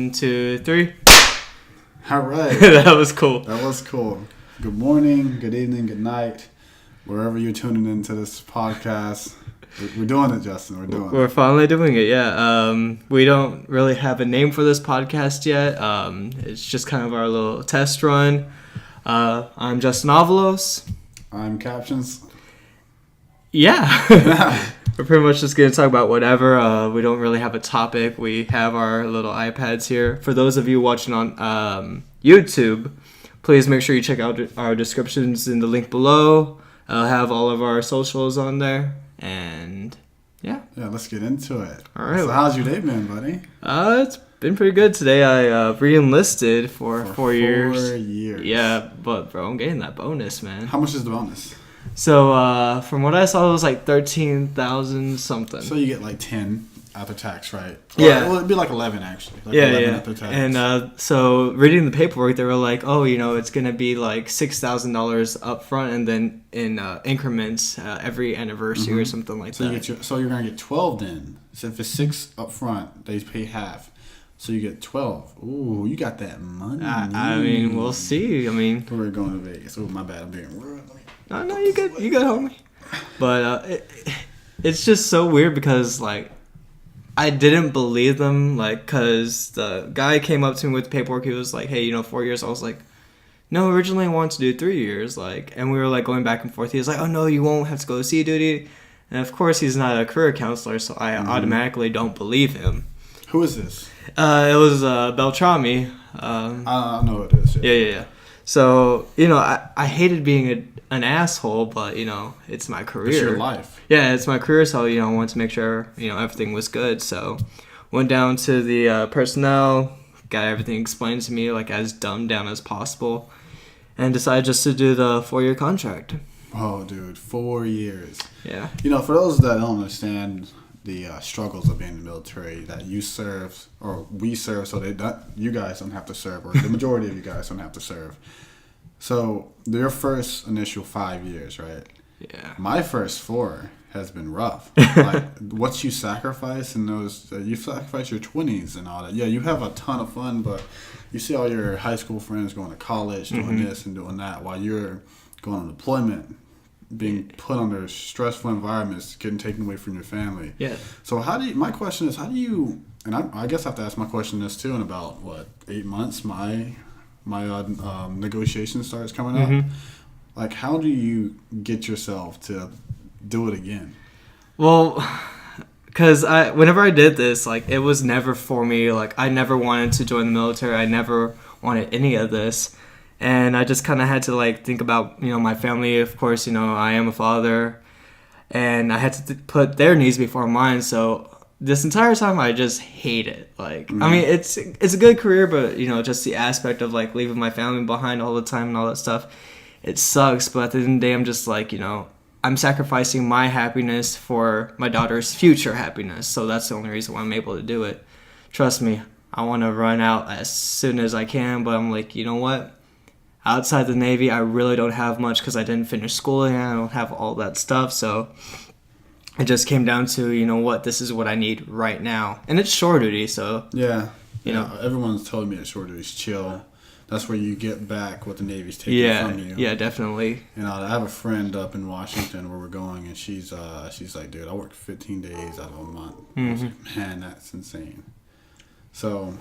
1, 2, 3. All right. That was cool. That was cool. Good morning, good evening, good night, wherever you're tuning into this podcast. We're doing it, Justin. We're finally doing it, yeah. We don't really have a name for this podcast yet. It's just kind of our little test run. I'm Justin Avalos. I'm Kaptionz. Yeah. We're pretty much just going to talk about whatever. We don't really have a topic. We have our little iPads here. For those of you watching on YouTube, please make sure you check out our descriptions in the link below. I'll have all of our socials on there. And yeah, let's get into it. All right. So how's your day been, buddy? It's been pretty good today. I re-enlisted for 4 years. 4 years. Yeah, but bro, I'm getting that bonus, man. How much is the bonus? So from what I saw, it was like 13,000 something. So you get like 10 after tax, right? Yeah. Well, it'd be like 11 actually. Like 11 after tax. And so reading the paperwork, they were like, oh, it's gonna be like $6,000 up front, and then in increments every anniversary or something like that. So you're gonna get 12 then. So if it's 6 up front, they pay half. So you get 12. Ooh, you got that money. I mean, we'll see. I mean, we're going to Vegas. Oh, my bad. I'm being. No, you good, homie. But it's just so weird because like I didn't believe them, like, because the guy came up to me with the paperwork. He was like, hey, 4 years. I was like, no, originally I wanted to do 3 years, like, and we were like going back and forth. He was like, oh no, you won't have to go to sea duty. And of course he's not a career counselor, so I automatically don't believe him. Who is this? It was Beltrami. I know who it is. Yeah. So, I hated being an asshole, but, it's my career. It's your life. Yeah, it's my career, so, I wanted to make sure, everything was good. So, went down to the personnel, got everything explained to me, like, as dumbed down as possible, and decided just to do the 4-year contract. Oh, dude, 4 years. Yeah. For those that don't understand the struggles of being in the military, that you serve, or we serve, so you guys don't have to serve, or the majority of you guys don't have to serve. So your first initial 5 years, right? Yeah. My first 4 has been rough. Like what you sacrifice in those, you sacrifice your 20s and all that. Yeah, you have a ton of fun, but you see all your high school friends going to college, doing this and doing that, while you're going on deployment, being put under stressful environments, getting taken away from your family. Yeah. So my question is, how do you, and I guess I have to ask my question this too in about, 8 months, my negotiation starts coming up. Like, how do you get yourself to do it again? Well, because whenever I did this, like, it was never for me. Like, I never wanted to join the military. I never wanted any of this. And I just kind of had to, like, think about, my family. Of course, I am a father. And I had to put their needs before mine. So this entire time, I just hate it. Like, I mean, it's a good career, but, just the aspect of, like, leaving my family behind all the time and all that stuff, it sucks. But at the end of the day, I'm just like, I'm sacrificing my happiness for my daughter's future happiness. So that's the only reason why I'm able to do it. Trust me, I want to run out as soon as I can, but I'm like, you know what? Outside the Navy, I really don't have much because I didn't finish schooling. I don't have all that stuff. So it just came down to, what? This is what I need right now. And it's shore duty, so. Yeah. Everyone's told me that shore duty's chill. That's where you get back what the Navy's taking from you. Yeah, definitely. I have a friend up in Washington where we're going, and she's like, dude, I work 15 days out of a month. I was like, man, that's insane. So,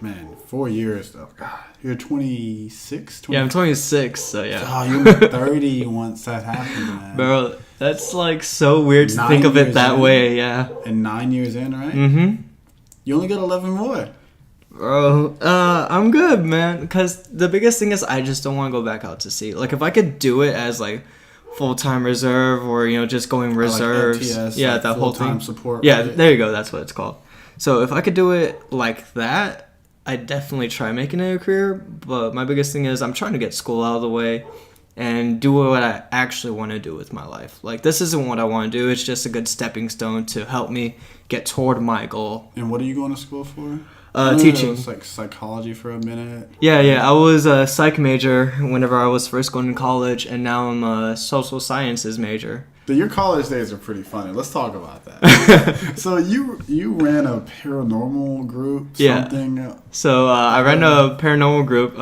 man, 4 years though. God, you're 26? Yeah, I'm 26, so yeah. Oh, you'll be 30 once that happens, man. Bro, that's like so weird to think of it that way, yeah. And 9 years in, right? You only got 11 more. Bro, I'm good, man. Because the biggest thing is I just don't want to go back out to sea. Like, if I could do it as, like, full-time reserve or, just going reserves. Like FTS, yeah, like that whole thing. Full-time support. Yeah, there you go. That's what it's called. So if I could do it like that, I'd definitely try making it a career. But my biggest thing is I'm trying to get school out of the way and do what I actually want to do with my life. Like, this isn't what I want to do. It's just a good stepping stone to help me get toward my goal. And what are you going to school for? Teaching. It was like psychology for a minute. Yeah. I was a psych major whenever I was first going to college, and now I'm a social sciences major. Your college days are pretty funny. Let's talk about that. So you ran a paranormal group, something? Yeah. So I ran a paranormal group.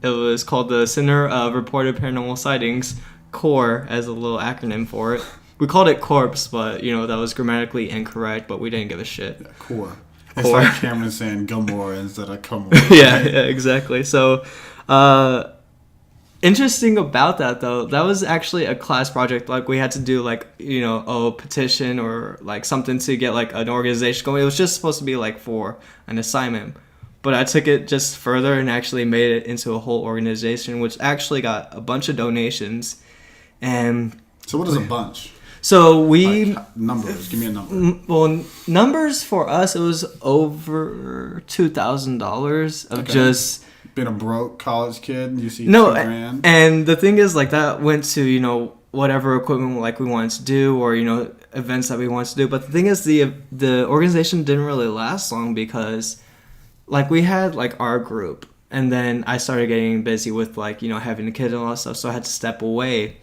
It was called the Center of Reported Paranormal Sightings, CORE, as a little acronym for it. We called it Corpse, but, that was grammatically incorrect, but we didn't give a shit. Yeah, CORE. It's like Cameron saying Gomorrah instead of Cumorah. Yeah, exactly. So, interesting about that, though, that was actually a class project. Like, we had to do, like, a petition or, like, something to get, like, an organization going. It was just supposed to be, like, for an assignment. But I took it just further and actually made it into a whole organization, which actually got a bunch of donations. And so what is a bunch? So we... numbers. Give me a number. Well, numbers for us, it was over $2,000 of just... Being a broke college kid, you see $2,000. And the thing is, like, that went to, whatever equipment, like, we wanted to do or, events that we wanted to do. But the thing is, the organization didn't really last long because... Like, we had, like, our group, and then I started getting busy with, like, having a kid and all that stuff, so I had to step away,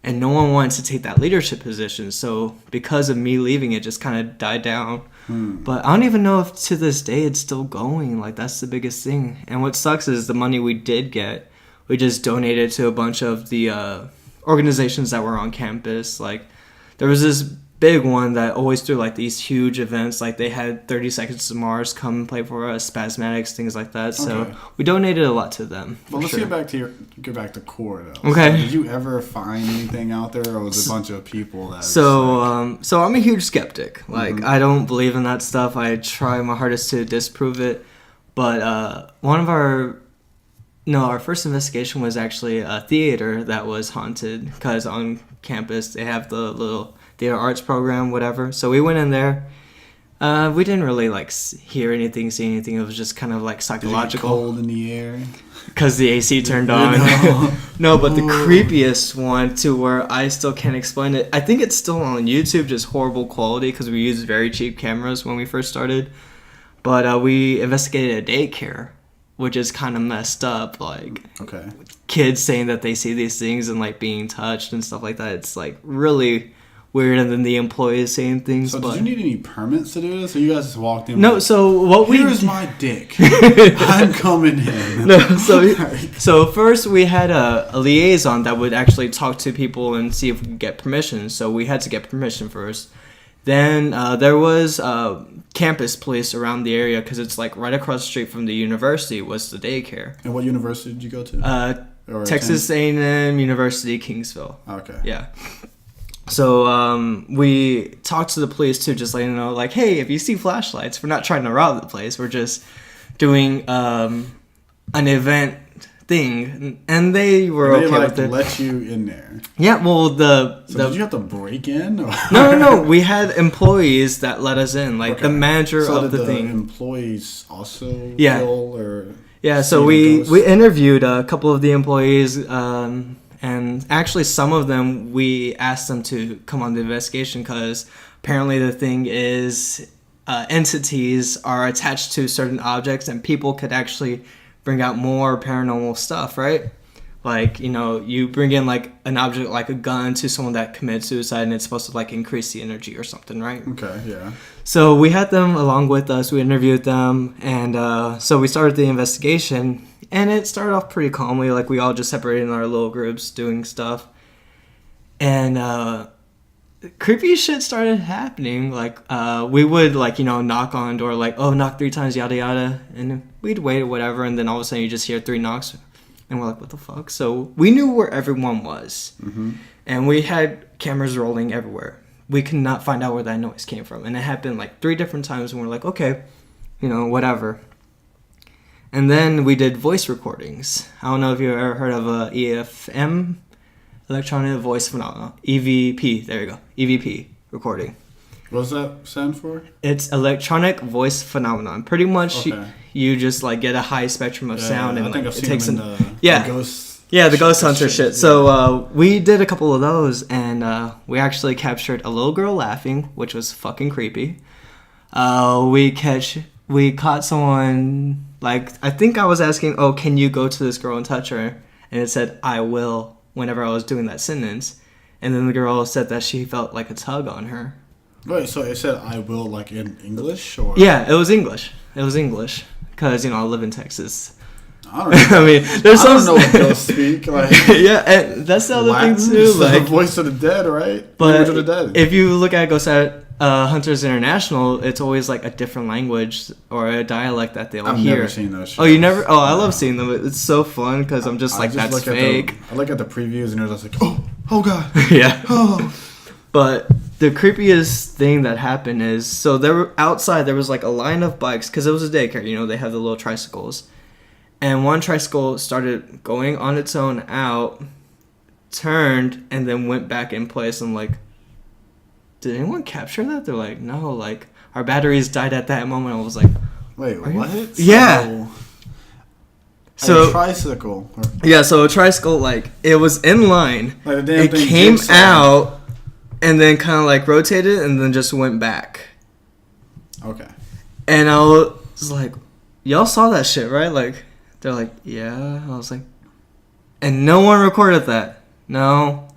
and no one wanted to take that leadership position, so because of me leaving, it just kind of died down. But I don't even know if to this day it's still going. Like, that's the biggest thing. And what sucks is the money we did get, we just donated to a bunch of the organizations that were on campus. Like, there was this big one that always threw like these huge events, like they had 30 Seconds to Mars come play for us, Spasmatics, things like that. So we donated a lot to them. Well, let's get back to CORE though. Okay. So did you ever find anything out there, or was it a bunch of people that? So I'm a huge skeptic. Like I don't believe in that stuff. I try my hardest to disprove it. But one of our first investigation was actually a theater that was haunted, because on campus they have the little theater arts program, whatever. So we went in there. We didn't really like hear anything, see anything. It was just kind of like psychological. Did it get cold in the air? Because the AC turned on. No, but the creepiest one, to where I still can't explain it. I think it's still on YouTube, just horrible quality, because we used very cheap cameras when we first started. But we investigated a daycare, which is kind of messed up. Like, kids saying that they see these things and like being touched and stuff like that. It's like really weird, and then the employees saying things. So did you need any permits to do this, or you guys just walked in? No, like, so what here's my dick. I'm coming in. No, so first we had a liaison that would actually talk to people and see if we could get permission. So we had to get permission first. Then there was campus police around the area, because it's like right across the street from the university was the daycare. And what university did you go to? Texas A&M University, Kingsville. Okay. Yeah. So we talked to the police too, just letting them know, like, hey, if you see flashlights, we're not trying to rob the place. We're just doing an event thing, and they were okay with it. Let you in there. Yeah, well, did you have to break in? Or? No. We had employees that let us in, like the manager of the thing. Employees also feel, or so we interviewed a couple of the employees. And actually, some of them, we asked them to come on the investigation, because apparently the thing is entities are attached to certain objects, and people could actually bring out more paranormal stuff, right? Like, you bring in like an object like a gun to someone that committed suicide, and it's supposed to like increase the energy or something, right? Okay, yeah. So we had them along with us. We interviewed them, and so we started the investigation. And it started off pretty calmly, like we all just separated in our little groups doing stuff. And creepy shit started happening. Like we would like, knock on a door, like, oh, knock 3 times, yada yada. And we'd wait or whatever, and then all of a sudden you just hear 3 knocks. And we're like, what the fuck? So we knew where everyone was. Mm-hmm. And we had cameras rolling everywhere. We could not find out where that noise came from. And it happened like 3 different times, and we're like, okay, whatever. And then we did voice recordings. I don't know if you've ever heard of EFM, Electronic Voice Phenomenon. EVP, there you go. EVP recording. What does that stand for? It's Electronic Voice Phenomenon. Pretty much you just like get a high spectrum of sound. And I think like, I've seen them in the ghost. Yeah, the ghost hunter shit. So we did a couple of those, and we actually captured a little girl laughing, which was fucking creepy. We caught someone... Like, I think I was asking, can you go to this girl and touch her? And it said, I will, whenever I was doing that sentence. And then the girl said that she felt like a tug on her. Wait, so it said "I will" like in English, or? Yeah, it was English. It was English because I live in Texas. I don't know. I mean, there's some. I don't know what they'll speak. Like, yeah, and that's the other Latin, thing too. Like, voice of the dead, right? But Language of the dead. If you look at Ghost Hunters International, it's always like a different language or a dialect that they'll hear. I've never seen those shows. Oh, you never? Oh, I love seeing them. It's so fun because I'm just like, that's fake. I look at the previews and they're just like, oh god. Yeah. Oh. But the creepiest thing that happened is, so there were outside, there was like a line of bikes because it was a daycare. They have the little tricycles. And one tricycle started going on its own out, turned, and then went back in place. I'm like, did anyone capture that? They're like, no, like, our batteries died at that moment. I was like, wait, what? Yeah. So a tricycle. Yeah, so a tricycle, like, it was in line. Like the damn it thing came out and then kind of like rotated and then just went back. Okay. And I was like, y'all saw that shit, right? Like, they're like, yeah. I was like, and no one recorded that. No.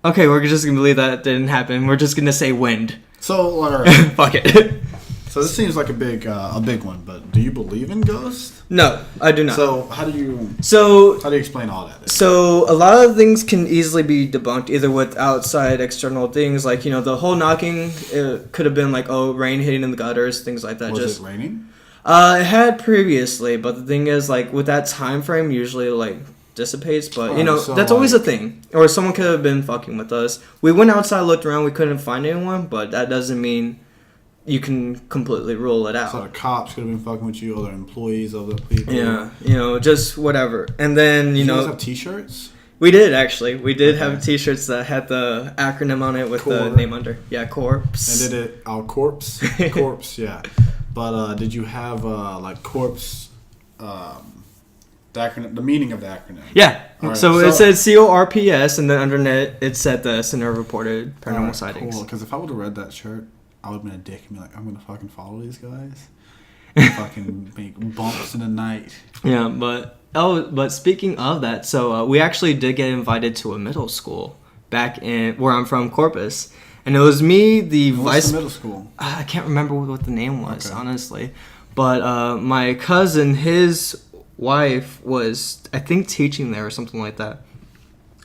Okay, we're just gonna believe that didn't happen. We're just gonna say wind. So, all right. Fuck it. So this seems like a big one, but do you believe in ghosts? No, I do not. So how do you explain all that? So a lot of things can easily be debunked either with outside external things, like the whole knocking. It could have been like rain hitting in the gutters, things like that. Was it raining? It had previously, but the thing is, like, with that time frame, usually like dissipates. But so that's always a thing. Or someone could have been fucking with us. We went outside, looked around, we couldn't find anyone, but that doesn't mean you can completely rule it out. So the cops could have been fucking with you, other employees of the people. Yeah, just whatever. And then, Did you guys have t-shirts? We did, actually. We did have t-shirts that had the acronym on it with the name under. Yeah, Corpse. And did it, Corpse? Corpse, yeah. But did you have, like, Corpse, the acronym, the meaning of the acronym? Yeah. Right, so it said CORPS, and then underneath it said the Center of Reported Paranormal Sightings. Cool, because if I would have read that shirt, I would have been a dick and be like, I'm going to fucking follow these guys. And fucking make bumps in the night. Yeah, but speaking of that, so we actually did get invited to a middle school back in where I'm from, Corpus. And it was me, What's the middle school? I can't remember what the name was, honestly. But my cousin, his wife was, I think, teaching there or something like that.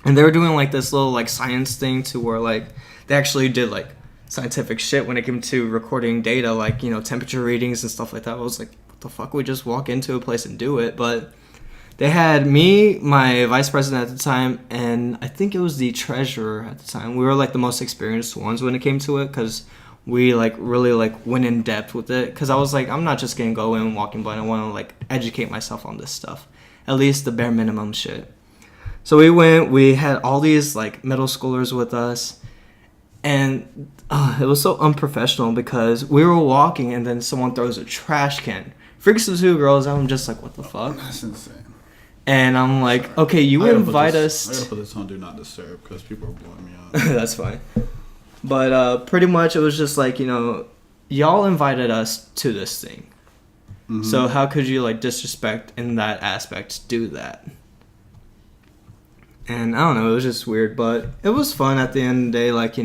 And they were doing like this little like science thing to where like they actually did like scientific shit when it came to recording data, like, temperature readings and stuff like that. I was like, what the fuck? We just walk into a place and do it. But they had me, my vice president at the time, and I think it was the treasurer at the time. We were like the most experienced ones when it came to it because we like really like went in depth with it. Because I was like, I'm not just gonna go in walking blind. I want to like educate myself on this stuff, at least the bare minimum shit. So we went. We had all these like middle schoolers with us. And it was so unprofessional because we were walking and then someone throws a trash can. Freaks the two girls out. I'm just like, what the fuck? That's insane. And I'm like, okay, you invite us. I gotta put this on Do Not Disturb because people are blowing me out. That's fine. But pretty much it was just like, y'all invited us to this thing. Mm-hmm. So how could you like disrespect in that aspect do that? And I don't know, it was just weird, but it was fun at the end of the day. Like,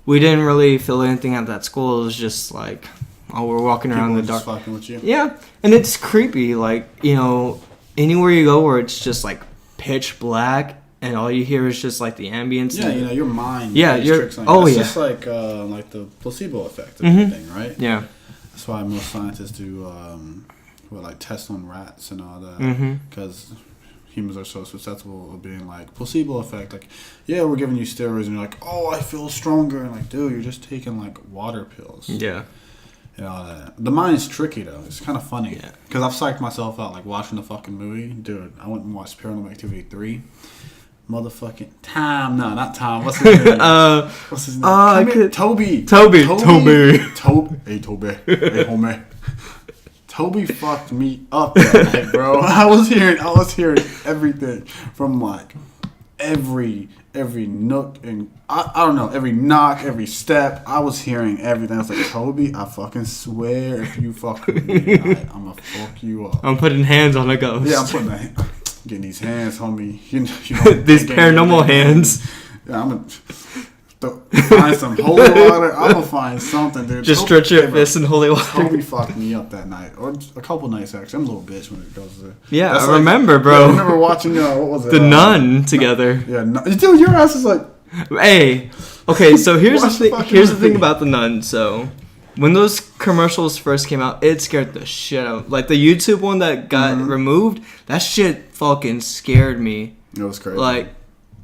we didn't really feel anything at that school. It was just like, we're walking around in the dark. Fucking with you. Yeah, and it's creepy. Like, anywhere you go where it's just like pitch black and all you hear is just like the ambience. Yeah, your mind. Yeah, tricks on you. It's just like the placebo effect of everything, right? Yeah. That's why most scientists do like tests on rats and all that because. Humans are so susceptible of being like placebo effect. Like, yeah, we're giving you steroids, and you're like, oh, I feel stronger. And like, dude, you're just taking like water pills. Yeah. All that. The mind's tricky though. It's kind of funny. Yeah. Because I've psyched myself out like watching the fucking movie, dude. I went and watched Paranormal Activity 3. Motherfucking Tom. No, not Tom. What's his name? What's his name? Toby. Hey, Toby. Hey, homie. Toby fucked me up that night, bro. I was hearing everything from like every nook and I don't know, every knock, every step. I was hearing everything. I was like, Toby, I fucking swear if you fuck with me, I'ma fuck you up. I'm putting hands on a ghost. Yeah, I'm putting getting these hands, homie. You know These paranormal hands. Yeah, I'm gonna find some holy water. I'm gonna find something, dude. Just stretch your fist in holy water. Toby fucked me up that night, or a couple nights actually. I'm a little bitch when it goes to. Yeah, that's I remember, bro. Yeah, I remember watching what was it? The Nun together. Dude, your ass is like. Hey, okay. So here's the thing about the Nun. So when those commercials first came out, it scared the shit out. Like the YouTube one that got removed, that shit fucking scared me. It was crazy. Like,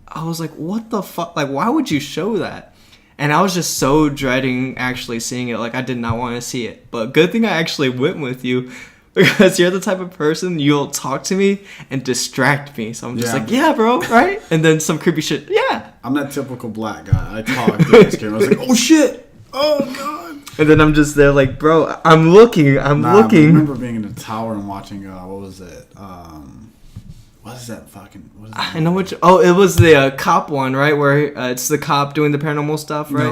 I was like, what the fuck? Like, why would you show that? And I was just so dreading actually seeing it. Like, I did not want to see it. But good thing I actually went with you. Because you're the type of person, you'll talk to me and distract me. So I'm just like, yeah, bro, right? And then some creepy shit, yeah. I'm that typical black guy. I talk to this camera. I was like, oh, shit. Oh, God. And then I'm just there like, bro, I'm looking. I remember being in the tower and watching, what was it? What is that fucking... What is that I know which... Oh, it was the cop one, right? Where it's the cop doing the paranormal stuff, right?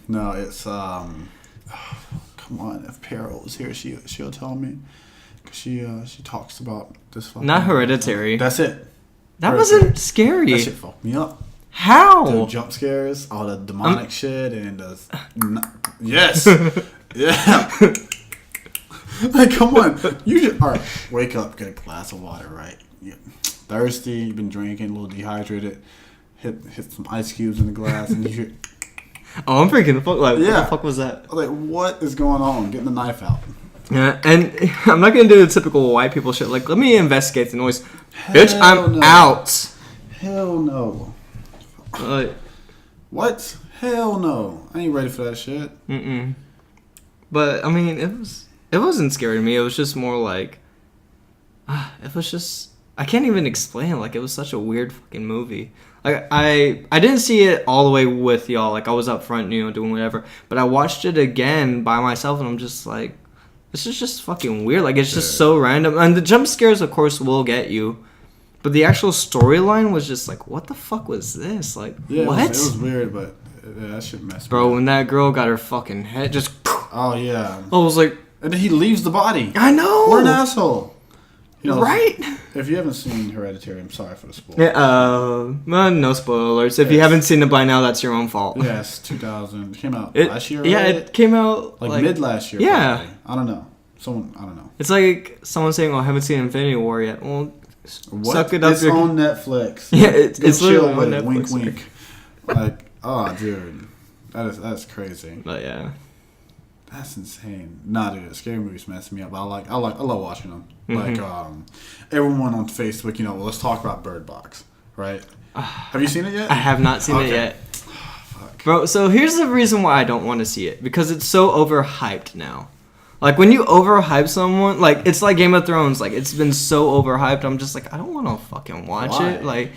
No, it's... come on, if Peril was here, she'll tell me. Cause she talks about this fucking... Not Hereditary. That's it. That wasn't scary. That shit fucked me up. How? The jump scares, all the demonic shit, and yes, yeah. Like, come on, you should. All right, wake up, get a glass of water, right? You're thirsty, you've been drinking, a little dehydrated. Hit some ice cubes in the glass, and you hear. Oh, I'm freaking fuck! Like, what the fuck was that? Like, what is going on? Getting the knife out. Yeah, and I'm not gonna do the typical white people shit. Like, let me investigate the noise. Bitch, I'm out. Hell no. What? Hell no. I ain't ready for that shit. But I mean, it wasn't scary to me. It was just more like, it was just, I can't even explain it. Like, it was such a weird fucking movie. Like, I didn't see it all the way with y'all. Like, I was up front, doing whatever. But I watched it again by myself, and I'm just like, this is just fucking weird. Like, it's just so random. And the jump scares, of course, will get you. But the actual storyline was just like, what the fuck was this? Like, what? It was weird, but that shit messed me Bro, up. when that girl got her fucking head just... Oh, yeah. I was like... And then he leaves the body. I know! What an asshole. Right? If you haven't seen Hereditary, I'm sorry for the spoilers. Yeah, no spoilers. If you haven't seen it by now, that's your own fault. Yes, 2000. It came out last year, right? Yeah, it came out... Like mid last year. Yeah. Probably. I don't know. I don't know. It's like someone saying, oh, I haven't seen Infinity War yet. Well... What? Suck it up. It's on Netflix. Yeah, it's literally on Netflix. Wink, wink. Like, oh, dude, that's crazy. But yeah, that's insane. Nah, dude, scary movies mess me up. I love watching them. Like, everyone on Facebook, let's talk about Bird Box, right? Have you seen it yet? I have not seen it yet. Bro, so here's the reason why I don't want to see it, because it's so overhyped now. Like, when you overhype someone, like, it's like Game of Thrones. Like, it's been so overhyped, I'm just like, I don't want to fucking watch it. Like,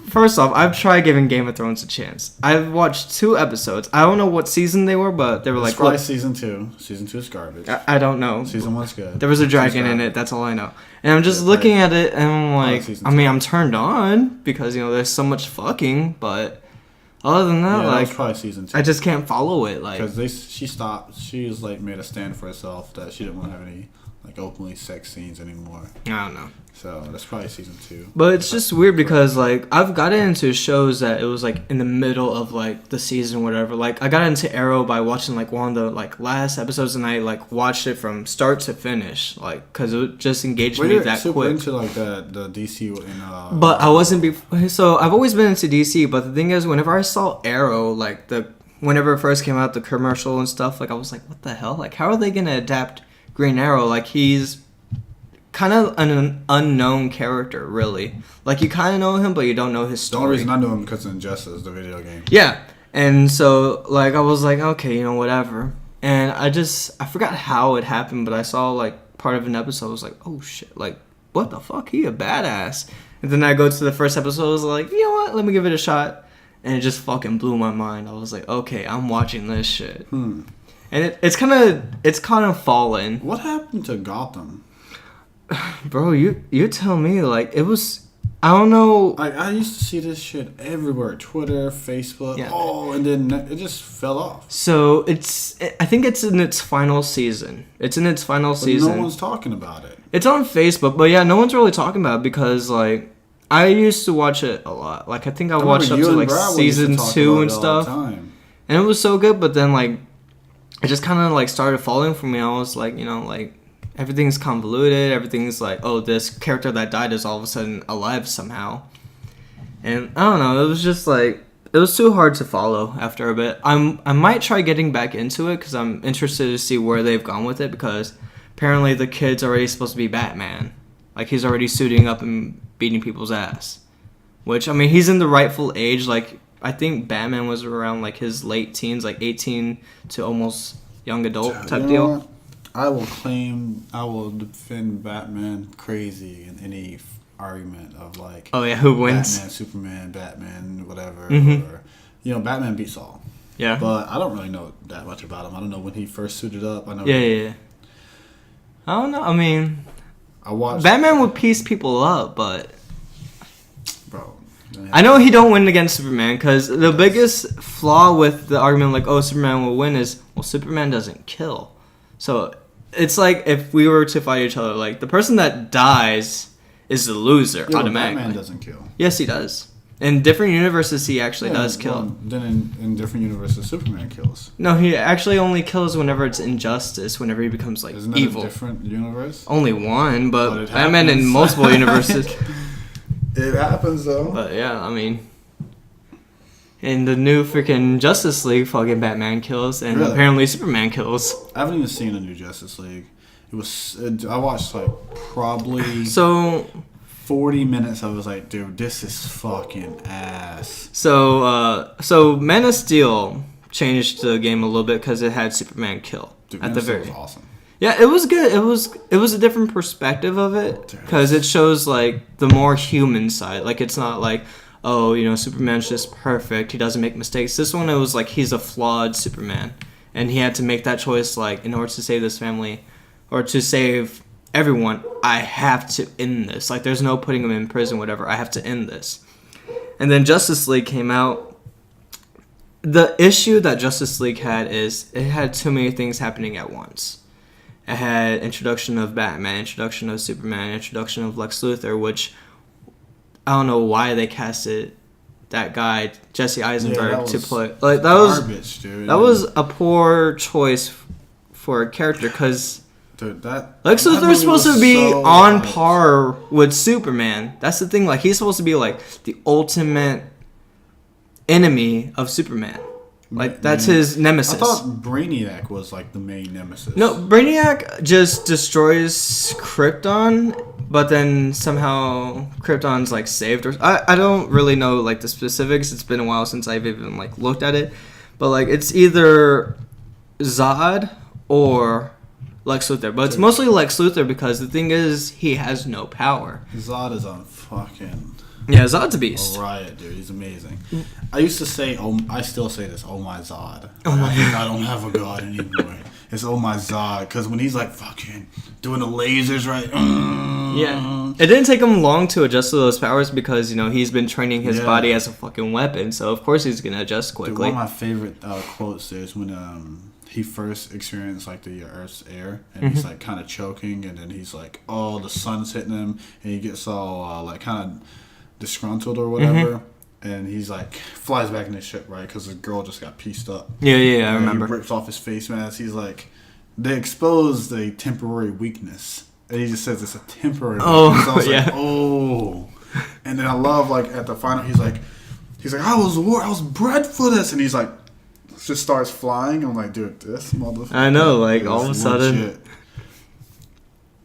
first off, I've tried giving Game of Thrones a chance. I've watched 2 episodes. I don't know what season they were, but they were like... It's probably season 2. Season 2 is garbage. I don't know. Season 1's good. There was a dragon in it, that's all I know. And I'm just looking at it, and I'm like... I mean, I'm turned on, because, there's so much fucking, but... Other than that, that was probably season 2. I just can't follow it, like... Because she stopped. She's, like, made a stand for herself that she didn't want to have any, like, openly sex scenes anymore. I don't know. So, that's probably season 2. But it's just weird because, like, I've gotten into shows that it was, like, in the middle of, like, the season or whatever. Like, I got into Arrow by watching, like, one of the, like, last episodes, and I, like, watched it from start to finish. Like, because it just engaged me that quick. You're into, like, the DC and... But I wasn't... So, I've always been into DC, but the thing is, whenever I saw Arrow, like, whenever it first came out, the commercial and stuff, like, I was like, what the hell? Like, how are they going to adapt Green Arrow? Like, he's... kind of an unknown character, really. Like, you kind of know him, but you don't know his story. The only reason I knew him because of Injustice, the video game. Yeah. And so, like, I was like, okay, whatever. And I forgot how it happened, but I saw, like, part of an episode. I was like, oh, shit. Like, what the fuck? He a badass. And then I go to the first episode. I was like, you know what? Let me give it a shot. And it just fucking blew my mind. I was like, okay, I'm watching this shit. And it's kind of fallen. What happened to Gotham? Bro, you tell me. Like, it was I don't know. I used to see this shit everywhere. Twitter, Facebook. Yeah. Oh, and then it just fell off. So I think it's in its final season. It's in its final season. No one's talking about it. It's on Facebook, but yeah, no one's really talking about it because like I used to watch it a lot. Like I think I watched up to like season 2 and stuff, and it was so good. But then like it just kind of like started falling for me. I was like, like everything's convoluted. Everything's like, oh, this character that died is all of a sudden alive somehow, and I don't know. It was just like it was too hard to follow after a bit. I might try getting back into it because I'm interested to see where they've gone with it because. Apparently, the kid's already supposed to be Batman. Like, he's already suiting up and beating people's ass. Which, I mean, he's in the rightful age. Like, I think Batman was around, like, his late teens, like 18 to almost young adult type deal. What? I will defend Batman crazy in any argument of, like... Oh, yeah, who wins? Batman, Superman, whatever. Mm-hmm. Or, Batman beats all. Yeah. But I don't really know that much about him. I don't know when he first suited up. I know. Yeah. I don't know. I mean, watched Batman would piece people up, but bro, I know he don't win against Superman because the biggest flaw with the argument, like, oh, Superman will win, is Superman doesn't kill. So it's like if we were to fight each other, like the person that dies is the loser automatically. Batman doesn't kill. Yes, he does. In different universes, he actually does kill. Well, then in different universes, Superman kills. No, he actually only kills whenever it's injustice, whenever he becomes, like, Isn't that evil. a different universe? Only one, but Batman happens. in multiple universes. It happens, though. But, yeah, I mean, in the new freaking Justice League, fucking Batman kills, and apparently Superman kills. I haven't even seen the new Justice League. I watched, like, probably... 40 minutes, I was like, dude, this is fucking ass. So Man of Steel changed the game a little bit because it had Superman kill at the very. Was awesome. Yeah, it was good. It was a different perspective of it because it shows like the more human side. Like it's not like, oh, Superman's just perfect. He doesn't make mistakes. This one, it was like he's a flawed Superman, and he had to make that choice like in order to save this family, or to save. Everyone, I have to end this. Like, there's no putting him in prison, whatever. I have to end this. And then Justice League came out. The issue that Justice League had is it had too many things happening at once. It had introduction of Batman, introduction of Superman, introduction of Lex Luthor, which I don't know why they casted that guy, Jesse Eisenberg, to play. Like, that was garbage, dude. That was a poor choice for a character because... Dude, Lex Luthor is supposed to be on par with Superman. That's the thing. Like, he's supposed to be like the ultimate enemy of Superman. Like, that's his nemesis. I thought Brainiac was like the main nemesis. No, Brainiac just destroys Krypton, but then somehow Krypton's like saved. Or I don't really know like the specifics. It's been a while since I've even like looked at it, but like it's either Zod or Lex Luthor, but it's mostly Lex Luthor because the thing is, he has no power. Zod is on fucking... Yeah, Zod's a beast. A riot, dude. He's amazing. I used to say, I still say this, oh my Zod. Oh my God. I don't have a God anymore. It's oh my Zod, because when he's like fucking doing the lasers, right? Yeah. It didn't take him long to adjust to those powers because, he's been training his body as a fucking weapon, so of course he's going to adjust quickly. Dude, one of my favorite quotes is when... he first experienced like the Earth's air, and he's like kind of choking, and then he's like, "Oh, the sun's hitting him," and he gets all like kind of disgruntled or whatever, and he's like flies back in his ship, right? Because the girl just got pieced up. Yeah, I remember. He rips off his face mask. He's like, they exposed a temporary weakness, and he just says it's a temporary. Oh, so I was yeah. Like, oh, and then I love like at the final, he's like, I was bred for this, and he's like. Just starts flying. I'm like, dude, this motherfucker. I know, like all of a sudden,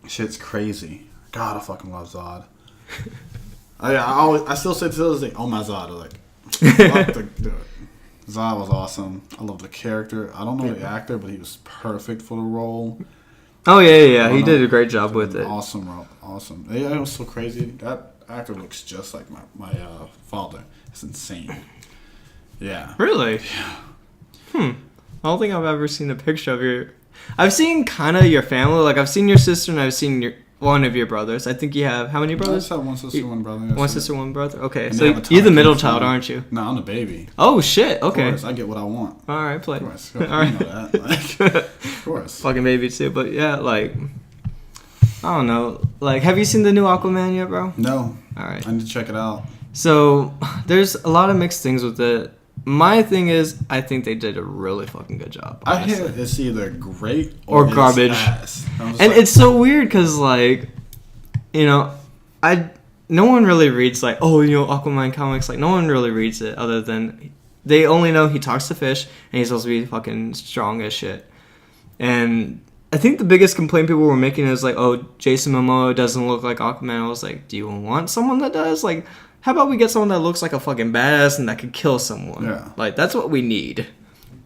shit's crazy. God, I fucking love Zod. I still say to this day, oh my Zod. Like, dude, Zod was awesome. I love the character. I don't know the actor, but he was perfect for the role. Oh yeah. He did a great job with it. Awesome role, awesome. Yeah, it was so crazy. That actor looks just like my father. It's insane. Yeah. Really? Yeah. I don't think I've ever seen a picture of your... I've seen kind of your family. Like, I've seen your sister and I've seen one of your brothers. I think you have how many I brothers? just have one sister, one brother. One sister, one brother. Okay, And so they have a ton you're the of middle kids, child, man. aren't you? No, I'm the baby. Oh shit. Okay. Of course, I get what I want. All right, play. Of course. All right. You know that. Like, of course. Fucking baby too, but yeah, like I don't know. Like, have you seen the new Aquaman yet, bro? No. All right. I need to check it out. So there's a lot of mixed things with it. My thing is, I think they did a really fucking good job. Honestly. I hear it's either great or garbage. Ass. And like, it's so weird because, like, you know, no one really reads like, oh, you know, Aquaman comics. Like, no one really reads it other than they only know he talks to fish and he's supposed to be fucking strong as shit. And I think the biggest complaint people were making is like, oh, Jason Momoa doesn't look like Aquaman. I was like, do you want someone that does? Like, how about we get someone that looks like a fucking badass and that could kill someone? Yeah. Like, that's what we need.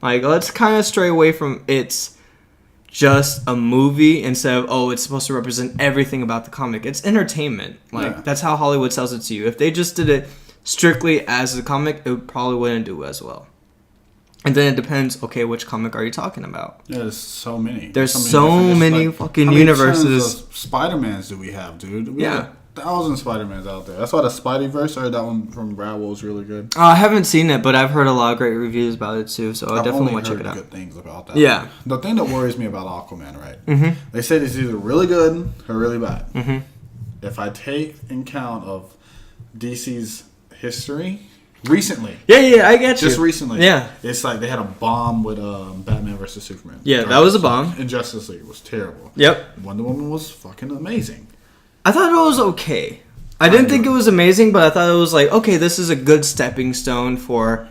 Like, let's kind of stray away from it's just a movie instead of, oh, it's supposed to represent everything about the comic. It's entertainment. Like, that's how Hollywood sells it to you. If they just did it strictly as a comic, it probably wouldn't do as well. And then it depends, okay, which comic are you talking about? Yeah, there's so many. There's so many like, fucking how many universes. Spider-Mans do we have, dude? We Yeah. have 1,000 Spider-Mans out there. That's why the Spideyverse, I heard that one from Brad was really good. I haven't seen it, but I've heard a lot of great reviews about it too, so I definitely want to check it out. Good things about that. Yeah. The thing that worries me about Aquaman, right? Mm-hmm. They said it's either really good or really bad. Mm-hmm. If I take in count of DC's history recently. Yeah, I get you. Just recently. Yeah. It's like they had a bomb with Batman versus Superman. Yeah, that was a bomb. And Justice League was terrible. Yep. Wonder Woman was fucking amazing. I thought it was okay. I didn't think it was amazing, but I thought it was like, okay, this is a good stepping stone for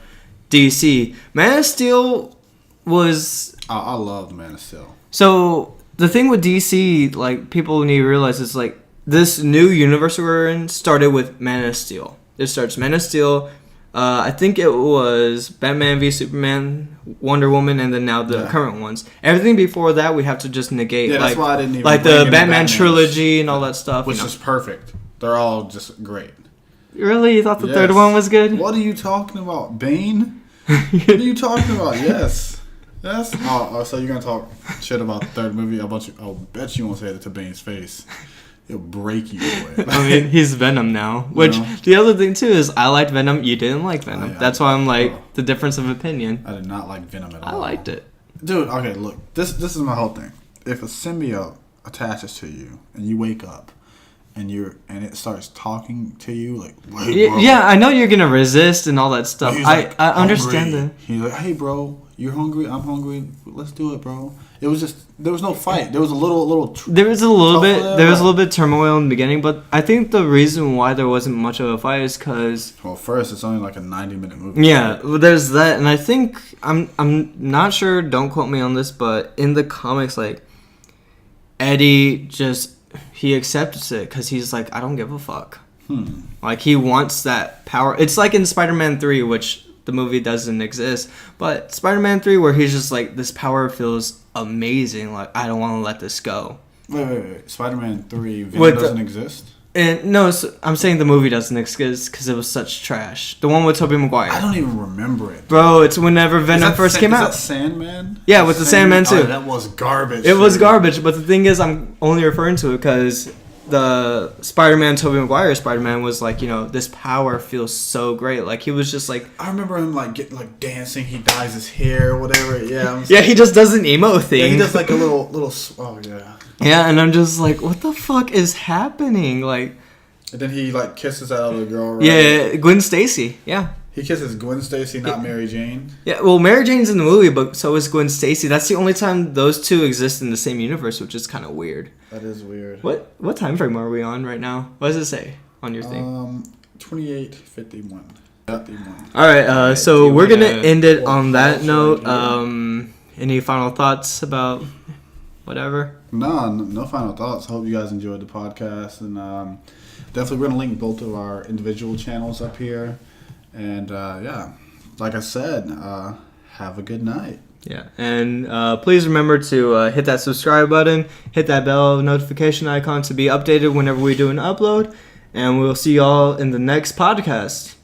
DC. Man of Steel was... I loved Man of Steel. So, the thing with DC, like, people need to realize is, like, this new universe we're in started with Man of Steel. It starts Man of Steel. I think it was Batman v Superman, Wonder Woman, and then now the current ones. Everything before that, we have to just negate. Yeah, that's like, why I didn't even like bring the in Batman Batmans, trilogy and all that stuff. Which is perfect. They're all just great. Really? You thought the third one was good? What are you talking about? Bane? What are you talking about? Yes. Oh, so you're going to talk shit about the third movie? I'll bet you won't say it to Bane's face. He'll break you away. I mean, he's Venom now. Which, the other thing, too, is I liked Venom. You didn't like Venom. That's why I'm like, the difference of opinion. I did not like Venom at all. I liked it. Dude, okay, look. This is my whole thing. If a symbiote attaches to you and you wake up and it starts talking to you, like, hey, bro. Yeah, I know you're going to resist and all that stuff. I understand that. He's like, hey, bro, you're hungry, I'm hungry, let's do it, bro. It was just, there was no fight. There was a little there was a little bit turmoil in the beginning, but I think the reason why there wasn't much of a fight is because, well, first it's only like a 90-minute movie. Yeah, well, there's that, and I think I'm not sure, don't quote me on this, but in the comics, like, Eddie he accepts it because he's like, I don't give a fuck. Like, he wants that power. It's like in Spider-Man 3, which the movie doesn't exist, but Spider-Man 3 where he's just like, this power feels amazing, like, I don't want to let this go. Wait. Spider-Man 3 Venom doesn't exist? And no, I'm saying the movie doesn't exist because it was such trash. The one with Tobey Maguire. I don't even remember it. Bro, it's whenever Venom first came out. Is that Sandman? Yeah, with the Sandman too. Oh, that was garbage. It was garbage, but the thing is, I'm only referring to it because the Spider-Man, Tobey Maguire Spider-Man was like, you know, this power feels so great. Like, he was just like... I remember him like dancing, he dyes his hair, whatever, yeah. Yeah, he just does an emo thing. Yeah, he does like a little, oh yeah. Yeah, and I'm just like, what the fuck is happening? Like... And then he like kisses that other girl, right? Yeah, Gwen Stacy, yeah. He kisses Gwen Stacy, not Mary Jane. Yeah, well, Mary Jane's in the movie, but so is Gwen Stacy. That's the only time those two exist in the same universe, which is kind of weird. That is weird. What time frame are we on right now? What does it say on your thing? 28:51. All right, so we're gonna end it on that note. Any final thoughts about whatever? No final thoughts. Hope you guys enjoyed the podcast, and definitely we're gonna link both of our individual channels up here. And yeah, like I said, have a good night. Yeah, and please remember to hit that subscribe button, hit that bell notification icon to be updated whenever we do an upload, and we'll see y'all in the next podcast.